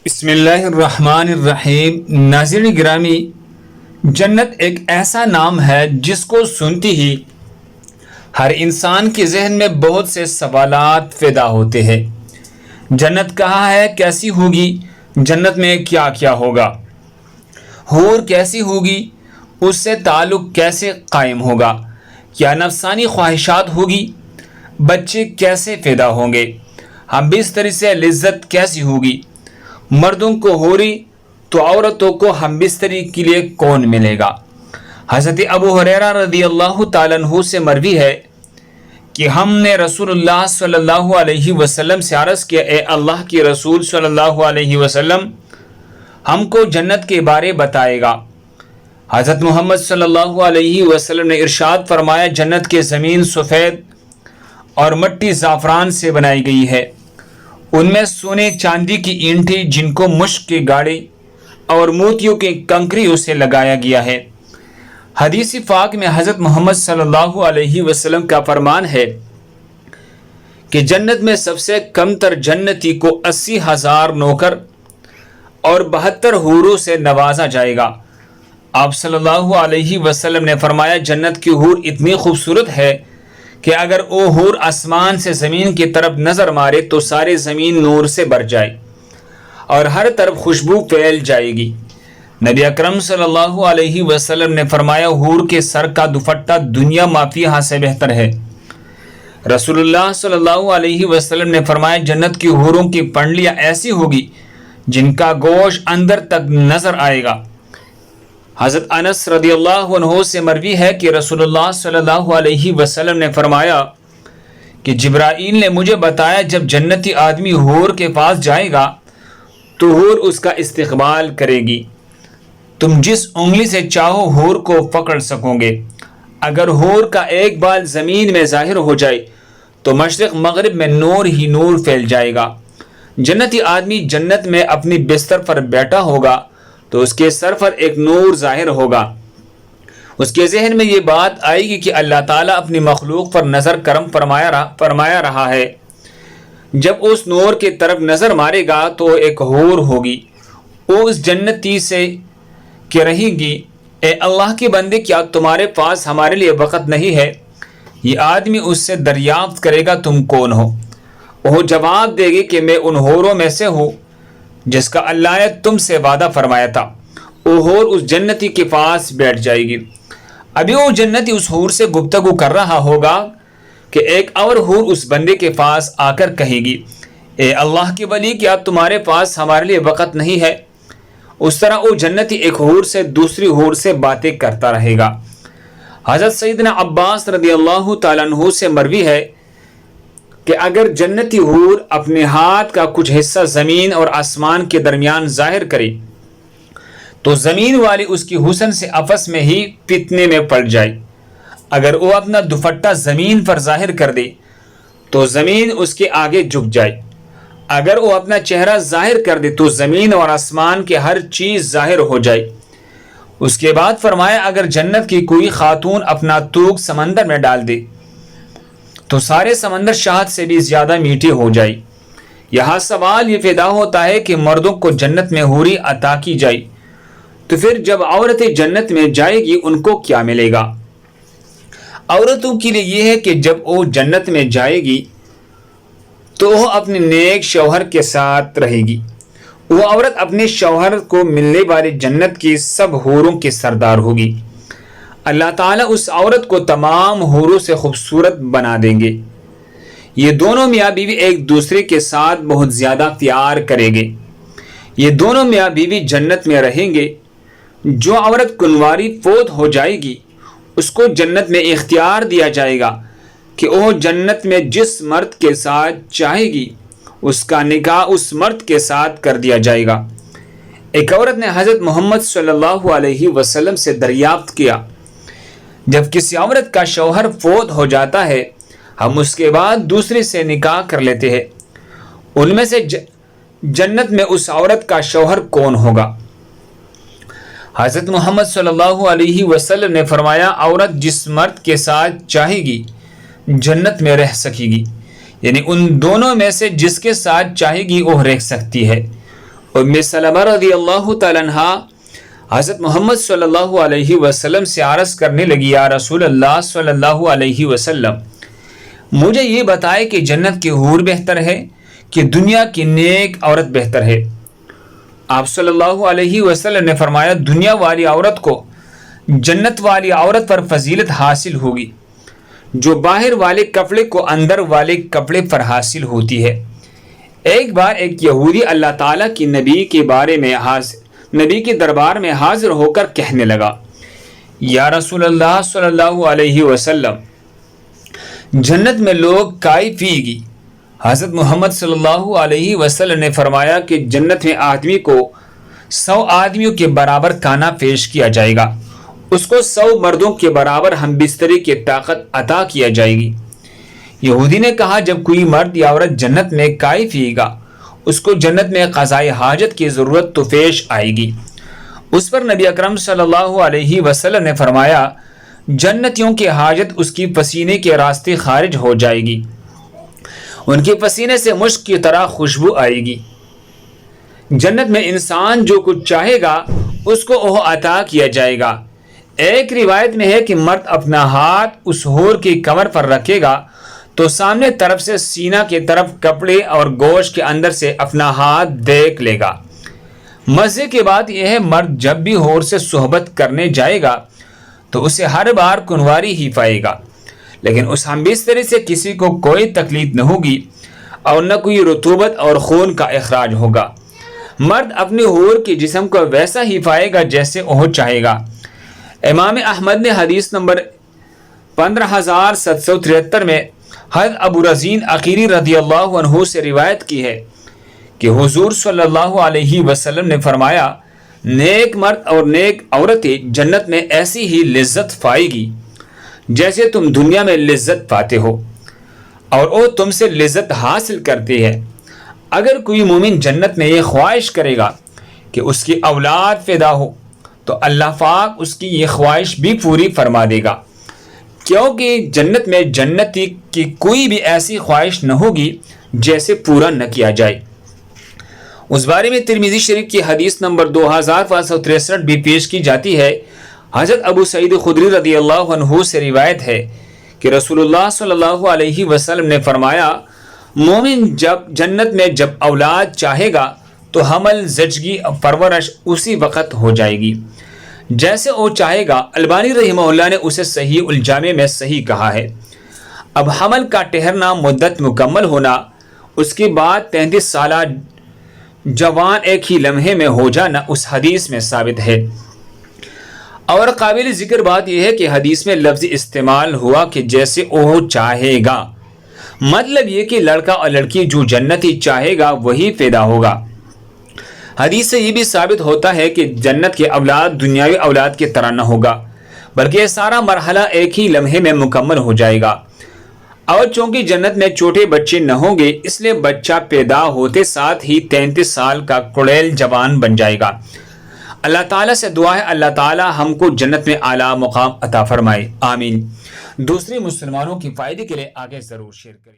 بسم اللہ الرحمن الرحیم۔ ناظرین گرامی، جنت ایک ایسا نام ہے جس کو سنتی ہی ہر انسان کے ذہن میں بہت سے سوالات پیدا ہوتے ہیں۔ جنت کہاں ہے، کیسی ہوگی، جنت میں کیا کیا ہوگا، حور کیسی ہوگی، اس سے تعلق کیسے قائم ہوگا، کیا نفسانی خواہشات ہوگی، بچے کیسے پیدا ہوں گے، ہم بستر سے لذت کیسی ہوگی، مردوں کو حوری تو عورتوں کو ہم بستری کے لیے کون ملے گا۔ حضرت ابو ہریرہ رضی اللہ تعالیٰ عنہ سے مروی ہے کہ ہم نے رسول اللہ صلی اللہ علیہ وسلم سے عرض کیا، اے اللہ کے رسول صلی اللہ علیہ وسلم، ہم کو جنت کے بارے بتائے گا۔ حضرت محمد صلی اللہ علیہ وسلم نے ارشاد فرمایا، جنت کے زمین سفید اور مٹی زعفران سے بنائی گئی ہے، ان میں سونے چاندی کی اینٹیں جن کو مشک کے گاڑے اور موتیوں کے کنکریوں سے لگایا گیا ہے۔ حدیث پاک میں حضرت محمد صلی اللہ علیہ وسلم کا فرمان ہے کہ جنت میں سب سے کم تر جنتی کو 80,000 نوکر اور 72 حوروں سے نوازا جائے گا۔ آپ صلی اللہ علیہ وسلم نے فرمایا، جنت کی حور اتنی خوبصورت ہے کہ اگر وہ حور آسمان سے زمین کی طرف نظر مارے تو ساری زمین نور سے بھر جائے اور ہر طرف خوشبو پھیل جائے گی۔ نبی اکرم صلی اللہ علیہ وسلم نے فرمایا، حور کے سر کا دوپٹہ دنیا ما فیہا سے بہتر ہے۔ رسول اللہ صلی اللہ علیہ وسلم نے فرمایا، جنت کی حوروں کی پنڈلیاں ایسی ہوگی جن کا گوشت اندر تک نظر آئے گا۔ حضرت انس رضی اللہ عنہ سے مروی ہے کہ رسول اللہ صلی اللہ علیہ وسلم نے فرمایا کہ جبرائیل نے مجھے بتایا، جب جنتی آدمی حور کے پاس جائے گا تو حور اس کا استقبال کرے گی، تم جس انگلی سے چاہو حور کو پکڑ سکو گے۔ اگر حور کا ایک بال زمین میں ظاہر ہو جائے تو مشرق مغرب میں نور ہی نور پھیل جائے گا۔ جنتی آدمی جنت میں اپنی بستر پر بیٹھا ہوگا تو اس کے سر پر ایک نور ظاہر ہوگا، اس کے ذہن میں یہ بات آئے گی کہ اللہ تعالیٰ اپنی مخلوق پر نظر کرم فرمایا رہا ہے۔ جب اس نور کی طرف نظر مارے گا تو ایک حور ہوگی، وہ اس جنتی سے کہ رہے گی، اے اللہ کے بندے، کیا تمہارے پاس ہمارے لیے وقت نہیں ہے؟ یہ آدمی اس سے دریافت کرے گا، تم کون ہو؟ وہ جواب دے گی کہ میں ان حوروں میں سے ہوں جس کا اللہ نے تم سے وعدہ فرمایا تھا۔ وہ حور اس جنتی کے پاس بیٹھ جائے گی۔ ابھی وہ جنتی اس حور سے گفتگو کر رہا ہوگا کہ ایک اور حور اس بندے کے پاس آ کر کہے گی، اے اللہ کے ولی، کیا تمہارے پاس ہمارے لیے وقت نہیں ہے؟ اس طرح وہ جنتی ایک حور سے دوسری حور سے باتیں کرتا رہے گا۔ حضرت سیدنا عباس رضی اللہ تعالیٰ عنہ سے مروی ہے کہ اگر جنتی حور اپنے ہاتھ کا کچھ حصہ زمین اور آسمان کے درمیان ظاہر کرے تو زمین والی اس کی حسن سے آپس میں ہی فتنے میں پڑ جائے۔ اگر وہ اپنا دوپٹہ زمین پر ظاہر کر دے تو زمین اس کے آگے جھک جائے۔ اگر وہ اپنا چہرہ ظاہر کر دے تو زمین اور آسمان کے ہر چیز ظاہر ہو جائے۔ اس کے بعد فرمایا، اگر جنت کی کوئی خاتون اپنا تھوک سمندر میں ڈال دے تو سارے سمندر شہد سے بھی زیادہ میٹھے ہو جائے۔ یہاں سوال یہ پیدا ہوتا ہے کہ مردوں کو جنت میں حوری عطا کی جائے تو پھر جب عورتیں جنت میں جائے گی ان کو کیا ملے گا؟ عورتوں کے لیے یہ ہے کہ جب وہ جنت میں جائے گی تو وہ اپنے نیک شوہر کے ساتھ رہے گی۔ وہ عورت اپنے شوہر کو ملنے والی جنت کی سب حوروں کے سردار ہوگی۔ اللہ تعالیٰ اس عورت کو تمام حوروں سے خوبصورت بنا دیں گے۔ یہ دونوں میاں بیوی ایک دوسرے کے ساتھ بہت زیادہ پیار کریں گے۔ یہ دونوں میاں بیوی جنت میں رہیں گے۔ جو عورت کنواری فوت ہو جائے گی اس کو جنت میں اختیار دیا جائے گا کہ وہ جنت میں جس مرد کے ساتھ چاہے گی اس کا نکاح اس مرد کے ساتھ کر دیا جائے گا۔ ایک عورت نے حضرت محمد صلی اللہ علیہ وسلم سے دریافت کیا، جب کسی عورت کا شوہر فوت ہو جاتا ہے ہم اس کے بعد دوسرے سے نکاح کر لیتے ہیں، ان میں سے جنت میں اس عورت کا شوہر کون ہوگا؟ حضرت محمد صلی اللہ علیہ وسلم نے فرمایا، عورت جس مرد کے ساتھ چاہے گی جنت میں رہ سکے گی، یعنی ان دونوں میں سے جس کے ساتھ چاہے گی وہ رہ سکتی ہے۔ ام سلمہ رضی اللہ تعالیٰ عنہا حضرت محمد صلی اللہ علیہ وسلم سے عرض کرنے لگی، یا رسول اللہ صلی اللہ علیہ وسلم، مجھے یہ بتائے کہ جنت کی حور بہتر ہے کہ دنیا کی نیک عورت بہتر ہے؟ آپ صلی اللہ علیہ وسلم نے فرمایا، دنیا والی عورت کو جنت والی عورت پر فضیلت حاصل ہوگی جو باہر والے کپڑے کو اندر والے کپڑے پر حاصل ہوتی ہے۔ ایک بار ایک یہودی اللہ تعالیٰ کی نبی کے دربار میں حاضر ہو کر کہنے لگا، یا رسول اللہ صلی اللہ علیہ وسلم، جنت میں لوگ کائی پیے گی؟ حضرت محمد صلی اللہ علیہ وسلم نے فرمایا کہ جنت میں آدمی کو 100 آدمیوں کے برابر کھانا پیش کیا جائے گا، اس کو 100 مردوں کے برابر ہم بستری کی طاقت عطا کیا جائے گی۔ یہودی نے کہا، جب کوئی مرد یا عورت جنت میں کائی پیے گا، اس کو جنت میں قضائے حاجت کی ضرورت تو پیش آئے گی۔ اس پر نبی اکرم صلی اللہ علیہ وسلم نے فرمایا، جنتیوں کی حاجت اس کی پسینے کے راستے خارج ہو جائے گی، ان کے پسینے سے مشک کی طرح خوشبو آئے گی۔ جنت میں انسان جو کچھ چاہے گا اس کو وہ عطا کیا جائے گا۔ ایک روایت میں ہے کہ مرد اپنا ہاتھ اس حور کی کمر پر رکھے گا تو سامنے طرف سے سینہ کی طرف کپڑے اور گوشت کے اندر سے اپنا ہاتھ دیکھ لے گا۔ مزے کی بات یہ ہے، مرد جب بھی حور سے صحبت کرنے جائے گا تو اسے ہر بار کنواری ہی پائے گا، لیکن اس ہم بستری سے کسی کو کوئی تکلیف نہ ہوگی اور نہ کوئی رطوبت اور خون کا اخراج ہوگا۔ مرد اپنے حور کے جسم کو ویسا ہی پائے گا جیسے وہ چاہے گا۔ امام احمد نے حدیث نمبر 15773 میں حضرت ابو رزین عقیلی رضی اللہ عنہ سے روایت کی ہے کہ حضور صلی اللہ علیہ وسلم نے فرمایا، نیک مرد اور نیک عورتیں جنت میں ایسی ہی لذت پائے گی جیسے تم دنیا میں لذت پاتے ہو، اور وہ تم سے لذت حاصل کرتی ہے۔ اگر کوئی مومن جنت میں یہ خواہش کرے گا کہ اس کی اولاد پیدا ہو تو اللہ پاک اس کی یہ خواہش بھی پوری فرما دے گا، کیونکہ جنت میں جنتی کی کوئی بھی ایسی خواہش نہ ہوگی جیسے پورا نہ کیا جائے۔ اس بارے میں ترمذی شریف کی حدیث نمبر 2563 بھی پیش کی جاتی ہے۔ حضرت ابو سعید خدری رضی اللہ عنہ سے روایت ہے کہ رسول اللہ صلی اللہ علیہ وسلم نے فرمایا، مومن جب جنت میں جب اولاد چاہے گا تو حمل، زچگی، پرورش اسی وقت ہو جائے گی جیسے وہ چاہے گا۔ البانی رحمہ اللہ نے اسے صحیح الجامع میں صحیح کہا ہے۔ اب حمل کا ٹھہرنا، مدت مکمل ہونا، اس کے بعد 33 سالہ جوان ایک ہی لمحے میں ہو جانا اس حدیث میں ثابت ہے۔ اور قابل ذکر بات یہ ہے کہ حدیث میں لفظ استعمال ہوا کہ جیسے وہ چاہے گا، مطلب یہ کہ لڑکا اور لڑکی جو جنتی چاہے گا وہی پیدا ہوگا۔ حدیث سے یہ بھی ثابت ہوتا ہے کہ جنت کی اولاد دنیاوی اولاد کی طرح نہ ہوگا، بلکہ یہ سارا مرحلہ ایک ہی لمحے میں مکمل ہو جائے گا۔ اور چونکہ جنت میں چھوٹے بچے نہ ہوں گے، اس لیے بچہ پیدا ہوتے ساتھ ہی 33 سال کا کڑیل جوان بن جائے گا۔ اللہ تعالیٰ سے دعا ہے اللہ تعالیٰ ہم کو جنت میں اعلیٰ مقام عطا فرمائے، آمین۔ دوسرے مسلمانوں کے فائدے کے لیے آگے ضرور شیئر کریں۔